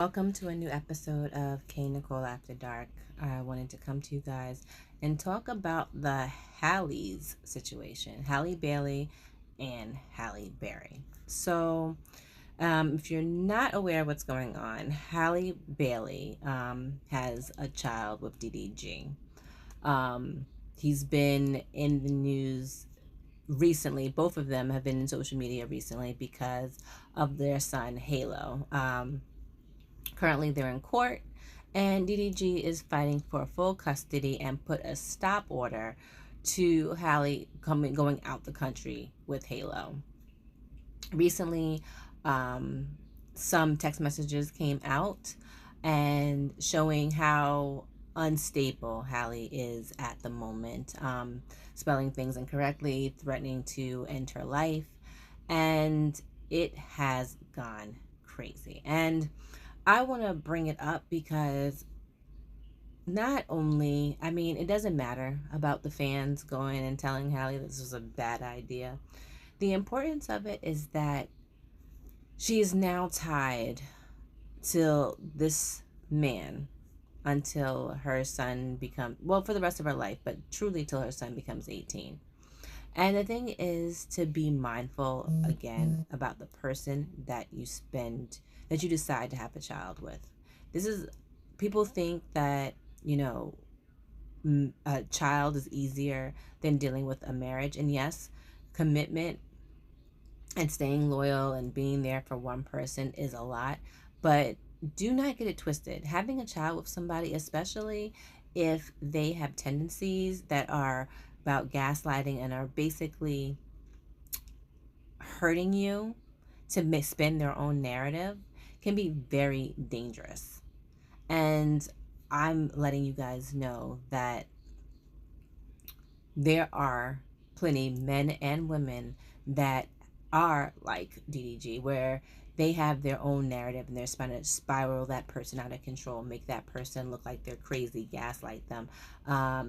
Welcome to a new episode of Kaynichole After Dark. I wanted to come to you guys and talk about the Halle's situation, Halle Bailey and Halle Berry. If you're not aware of what's going on, Halle Bailey has a child with DDG. He's been in the news recently. Both of them have been in social media recently because of their son Halo. Currently, they're in court, and DDG is fighting for full custody and put a stop order to Halle going out the country with Halo. Recently, um, some text messages came out and showing how unstable Halle is at the moment, spelling things incorrectly, threatening to end her life, and it has gone crazy. And I want to bring it up because not only, it doesn't matter about the fans going and telling Halle this was a bad idea. The importance of it is that she is now tied to this man until her son becomes, well, for the rest of her life, but truly till her son becomes 18. And the thing is to be mindful again about the person that you decide to have a child with. This is, people think that, a child is easier than dealing with a marriage. And yes, commitment and staying loyal and being there for one person is a lot, but do not get it twisted. Having a child with somebody, especially if they have tendencies that are about gaslighting and are basically hurting you to spin their own narrative, can be very dangerous. And I'm letting you guys know that there are plenty men and women that are like DDG, where they have their own narrative and they're trying to spiral that person out of control, make that person look like they're crazy, gaslight them,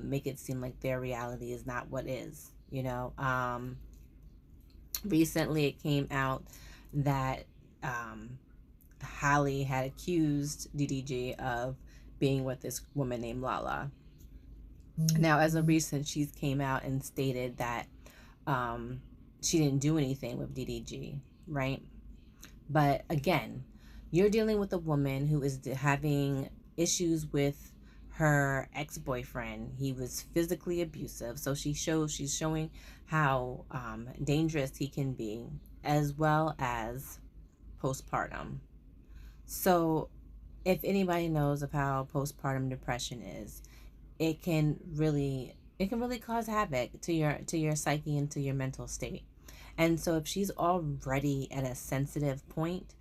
make it seem like their reality is not what is. Recently it came out that Halle had accused DDG of being with this woman named Lala. Now, as of recent, she's came out and stated that she didn't do anything with DDG, right? But again, you're dealing with a woman who is having issues with her ex-boyfriend. He was physically abusive, so she's showing how dangerous he can be, as well as postpartum. So if anybody knows of how postpartum depression is, it can really cause havoc to your psyche and to your mental state. And so if she's already at a sensitive point,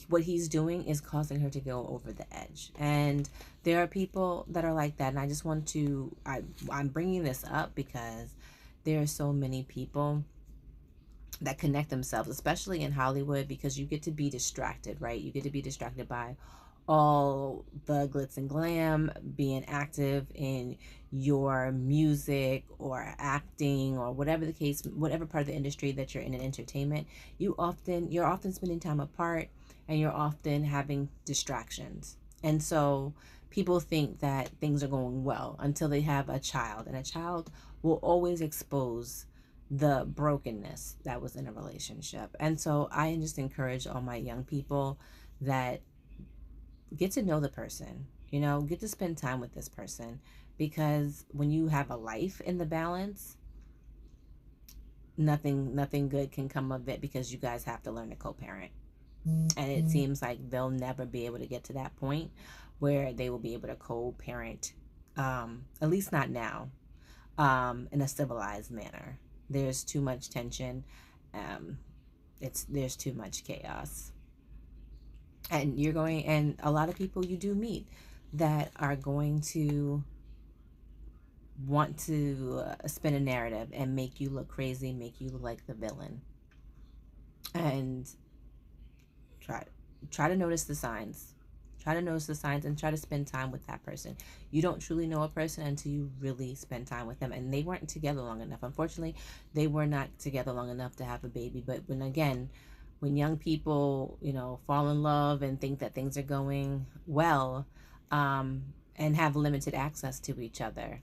what he's doing is causing her to go over the edge. And there are people that are like that, and I just want to I'm bringing this up because there are so many people that connect themselves, especially in Hollywood, because you get to be distracted, right? You get to be distracted by all the glitz and glam, being active in your music or acting or whatever the case, whatever part of the industry that you're in entertainment. You're often spending time apart, and you're often having distractions. And so people think that things are going well until they have a child, and a child will always expose the brokenness that was in a relationship. And so I just encourage all my young people that get to know the person, get to spend time with this person, because when you have a life in the balance, nothing good can come of it, because you guys have to learn to co-parent. And it seems like they'll never be able to get to that point where they will be able to co-parent, at least not now, in a civilized manner. There's too much tension. There's too much chaos. And a lot of people you do meet that are going to want to spin a narrative and make you look crazy, make you look like the villain. And try to notice the signs. Try to notice the signs and try to spend time with that person. You don't truly know a person until you really spend time with them. And they weren't together long enough. Unfortunately, they were not together long enough to have a baby. But when again, when young people, fall in love and think that things are going well, um, and have limited access to each other,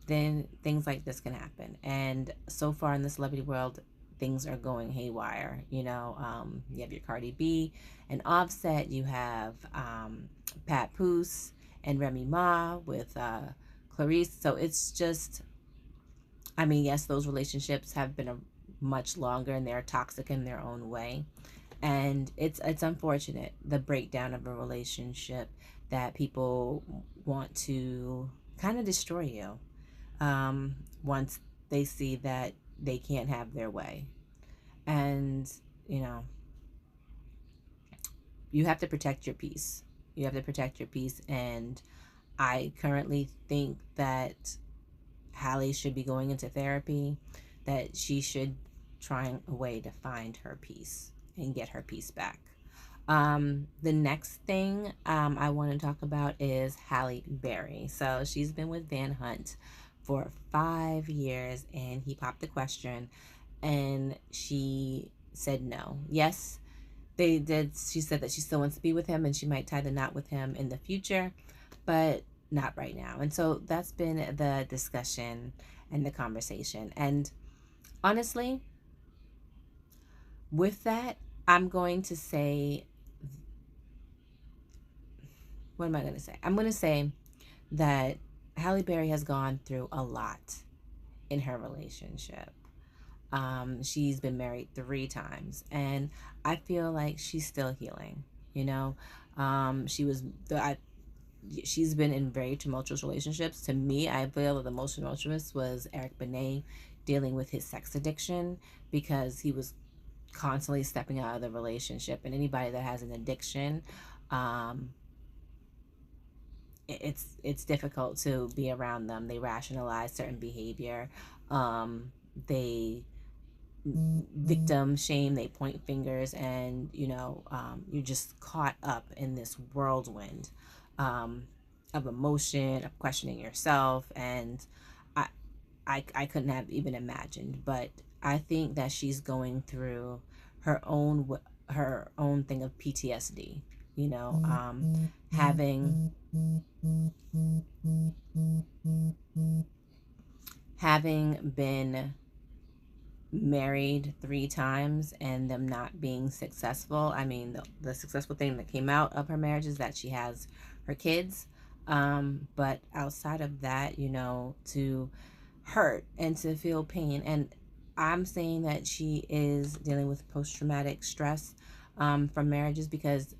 then things like this can happen. And so far in the celebrity world, things are going haywire. You have your Cardi B and Offset. You have Pat Poose and Remy Ma with Clarice. So it's just, I mean, yes, those relationships have been a much longer and they're toxic in their own way. And it's unfortunate, the breakdown of a relationship, that people want to kind of destroy you, once they see that they can't have their way. And you know you have to protect your peace. You have to protect your peace. And I currently think that Halle should be going into therapy, that she should try a way to find her peace and get her peace back. The next thing I want to talk about is Halle Berry. So she's been with Van Hunt for 5 years, and he popped the question, and she said no. Yes, they did. She said that she still wants to be with him, and she might tie the knot with him in the future, but not right now. And so that's been the discussion and the conversation. And honestly, with that, I'm going to say, what am I going to say? I'm going to say that Halle Berry has gone through a lot in her relationship. She's been married 3 times, and I feel like she's still healing. You know, she was the I, she's been in very tumultuous relationships. To me, I feel that the most tumultuous was Eric Benet dealing with his sex addiction, because he was constantly stepping out of the relationship. And anybody that has an addiction, um, it's difficult to be around them. They rationalize certain behavior. They victim shame, they point fingers, and you're just caught up in this whirlwind, um, of emotion, of questioning yourself. And I, I couldn't have even imagined. But I think that she's going through her own thing of PTSD, having been married 3 times and them not being successful. I mean, the successful thing that came out of her marriage is that she has her kids. But outside of that, to hurt and to feel pain. And I'm saying that she is dealing with post traumatic stress, from marriages, because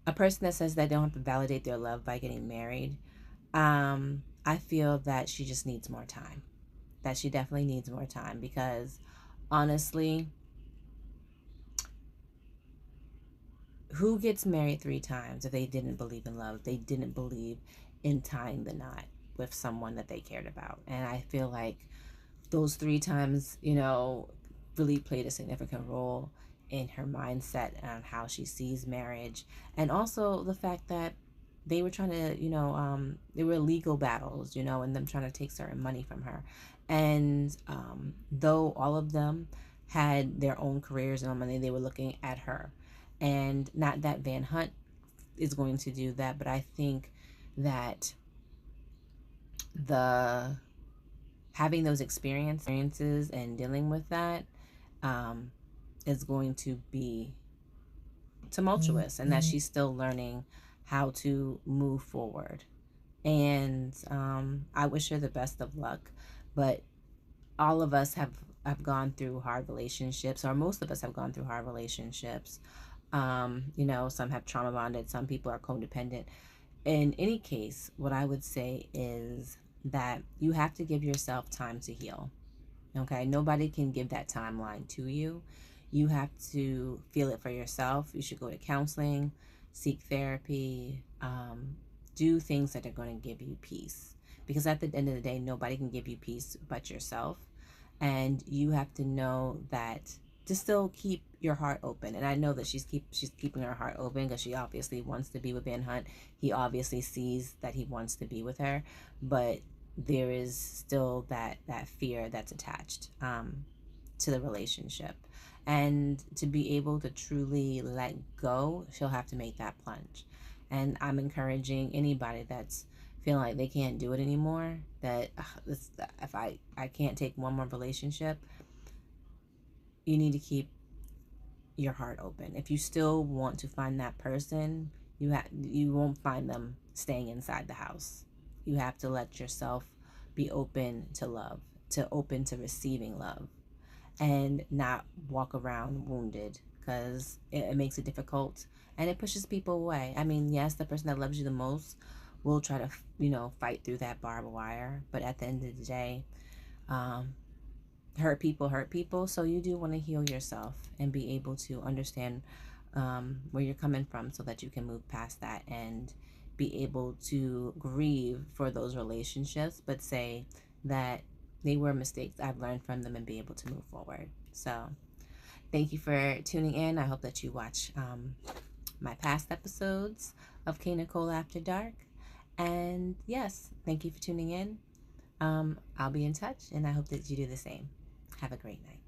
a person that says that they don't have to validate their love by getting married, I feel that she just needs more time. That she definitely needs more time, because honestly, who gets married 3 times if they didn't believe in love? They didn't believe in tying the knot with someone that they cared about. And I feel like those 3 times, really played a significant role in her mindset and how she sees marriage. And also the fact that they were trying to, they were legal battles, and them trying to take certain money from her. And though all of them had their own careers and money, they were looking at her. And not that Van Hunt is going to do that, but I think that the having those experiences and dealing with that, um, is going to be tumultuous, and that she's still learning how to move forward. And I wish her the best of luck. But all of us have gone through hard relationships, or most of us have gone through hard relationships. Some have trauma bonded, some people are codependent. In any case, what I would say is that you have to give yourself time to heal. Okay, nobody can give that timeline to you. You have to feel it for yourself. You should go to counseling, seek therapy, do things that are going to give you peace. Because at the end of the day, nobody can give you peace but yourself. And you have to know that, to still keep your heart open. And I know that she's keeping her heart open, because she obviously wants to be with Van Hunt. He obviously sees that he wants to be with her, but there is still that fear that's attached, to the relationship. And to be able to truly let go, she'll have to make that plunge. And I'm encouraging anybody that's feeling like they can't do it anymore, that if I can't take one more relationship, you need to keep your heart open. If you still want to find that person, you won't find them staying inside the house. You have to let yourself be open to love, to open to receiving love, and not walk around wounded, because it makes it difficult and it pushes people away. I mean, yes, the person that loves you the most will try to, fight through that barbed wire, but at the end of the day, um, hurt people. So you do want to heal yourself and be able to understand where you're coming from, so that you can move past that and be able to grieve for those relationships, but say that they were mistakes. I've learned from them, and be able to move forward. So thank you for tuning in. I hope that you watch my past episodes of Kaynichole After Dark. And yes, thank you for tuning in. I'll be in touch, and I hope that you do the same. Have a great night.